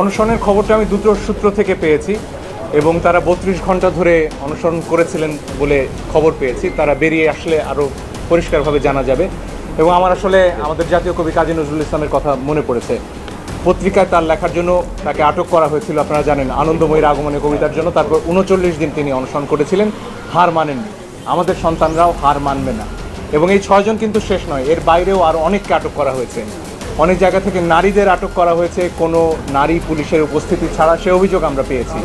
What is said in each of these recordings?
অনশনের খবরটা আমি দুটো সূত্র থেকে পেয়েছি এবং তারা ৩২ ঘন্টা ধরে অনশন করেছিলেন বলে খবর পেয়েছি। তারা বেরিয়ে আসলে আরও পরিষ্কারভাবে জানা যাবে। এবং আমার আসলে আমাদের জাতীয় কবি কাজী নজরুল ইসলামের কথা মনে পড়েছে। পত্রিকায় তার লেখার জন্য তাকে আটক করা হয়েছিল, আপনারা জানেন, আনন্দময়ীর আগমনে কবিতার জন্য। তারপর ৩৯ দিন তিনি অনশন করেছিলেন, হার মানেননি। আমাদের সন্তানরাও হার মানবে না। এবং এই ৬ জন কিন্তু শেষ নয়, এর বাইরেও আরও অনেককে আটক করা হয়েছে। অনেক জায়গা থেকে নারীদের আটক করা হয়েছে কোনো নারী পুলিশের উপস্থিতি ছাড়া, সে অভিযোগ আমরা পেয়েছি।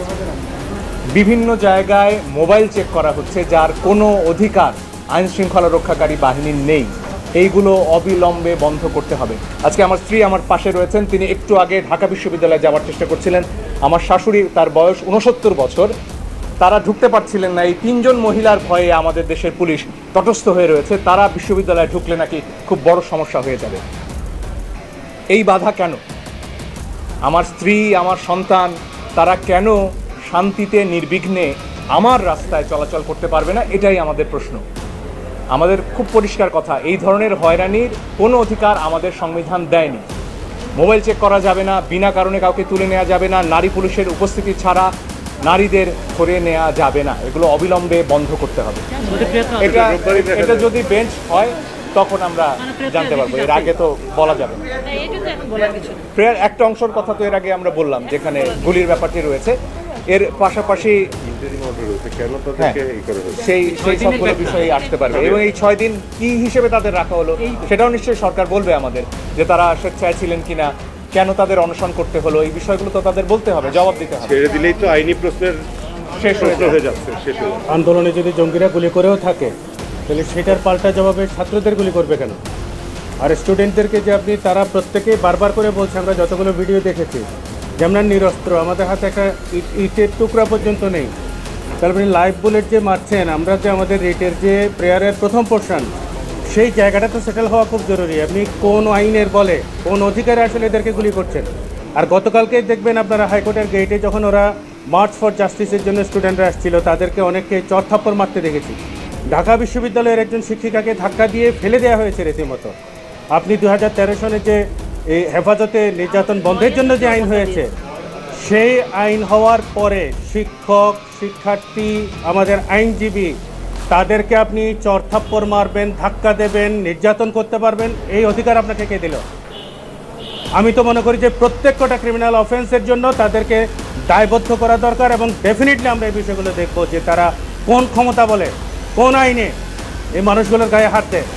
বিভিন্ন জায়গায় মোবাইল চেক করা হচ্ছে, যার কোনো অধিকার আইন শৃঙ্খলা রক্ষাকারী বাহিনীর নেই। এইগুলো অবিলম্বে বন্ধ করতে হবে। আজকে আমার স্ত্রী আমার পাশে রয়েছেন, তিনি একটু আগে ঢাকা বিশ্ববিদ্যালয়ে যাওয়ার চেষ্টা করছিলেন। আমার শাশুড়ি, তার বয়স ৬৯ বছর, তারা ঢুকতে পারছিলেন না। এই ৩ জন মহিলার ভয়ে আমাদের দেশের পুলিশ তটস্থ হয়ে রয়েছে। তারা বিশ্ববিদ্যালয়ে ঢুকলে নাকি খুব বড় সমস্যা হয়ে যাবে। এই বাধা কেন? আমার স্ত্রী, আমার সন্তান, তারা কেন শান্তিতে নির্বিঘ্নে আমার রাস্তায় চলাচল করতে পারবে না? এটাই আমাদের প্রশ্ন। আমাদের খুব পরিষ্কার কথা, এই ধরনের হয়রানির কোনো অধিকার আমাদের সংবিধান দেয়নি। মোবাইল চেক করা যাবে না, বিনা কারণে কাউকে তুলে নেওয়া যাবে না, নারী পুলিশের উপস্থিতি ছাড়া নারীদের ধরে নেওয়া যাবে না। এগুলো অবিলম্বে বন্ধ করতে হবে। এটা যদি বেঞ্চ হয় তখন আমরা জানতে পারবো, এর আগে তো বলা যাবে না। প্রেয়ার একটা অংশের কথা তো এর আগে আমরা বললাম, যেখানে গুলির ব্যাপারটি রয়েছে। এর পাশাপাশি সেই সবগুলো বিষয়ে আসতে পারবে। এবং এই 6 দিন কি হিসেবে তাদের রাখা হলো সেটাও নিশ্চয়ই সরকার বলবে আমাদের, যে তারা স্বেচ্ছায় ছিলেন কিনা, কেন তাদের অনশন করতে হলো, এই বিষয়গুলো তো তাদের বলতে হবে, জবাব দিতে হবে। ছেড়ে দিলেই তো আইনি প্রশ্নের শেষ হয়ে যাচ্ছে। আন্দোলনে যদি জঙ্গিরা গুলি করেও থাকে, তাহলে সেটার পাল্টা জবাবে ছাত্রদের গুলি করবে কেন? আর স্টুডেন্টদেরকে যে আপনি, তারা প্রত্যেকেই বারবার করে বলছে, আমরা যতগুলো ভিডিও দেখেছি, যে আমরা নিরস্ত্র, আমাদের হাতে একটা ইটের টুকরা পর্যন্ত নেই। তারপরে লাইভ বুলেট যে মারছেন, আমরা যে আমাদের রিটের যে প্রেয়ারের প্রথম পোর্শন, সেই জায়গাটা তো সেটেল হওয়া খুব জরুরি। আপনি কোন আইনের বলে, কোন অধিকারে আসলে এদেরকে গুলি করছেন? আর গতকালকে দেখবেন আপনারা হাইকোর্টের গেটে যখন ওরা মার্চ ফর জাস্টিসের জন্য স্টুডেন্টরা আসছিল, তাদেরকে অনেককে চড়থাপ্পড় মারতে দেখেছি। ঢাকা বিশ্ববিদ্যালয়ের একজন শিক্ষিকাকে ধাক্কা দিয়ে ফেলে দেওয়া হয়েছে রীতিমতো। আপনি 2013 সনে যে এই হেফাজতে নির্যাতন বন্ধের জন্য যে আইন হয়েছে, সেই আইন হওয়ার পরে শিক্ষক, শিক্ষার্থী, আমাদের আইনজীবী, তাদেরকে আপনি চড়থাপ্পড় মারবেন, ধাক্কা দেবেন, নির্যাতন করতে পারবেন, এই অধিকার আপনাকে কে দিল? আমি তো মনে করি যে প্রত্যেকটা ক্রিমিনাল অফেন্সের জন্য তাদেরকে দায়বদ্ধ করা দরকার। এবং ডেফিনেটলি আমরা এই বিষয়গুলো দেখবো, যে তারা কোন ক্ষমতা বলে, কোন আইনে এই মানুষগুলোর গায়ে হাত দেয়।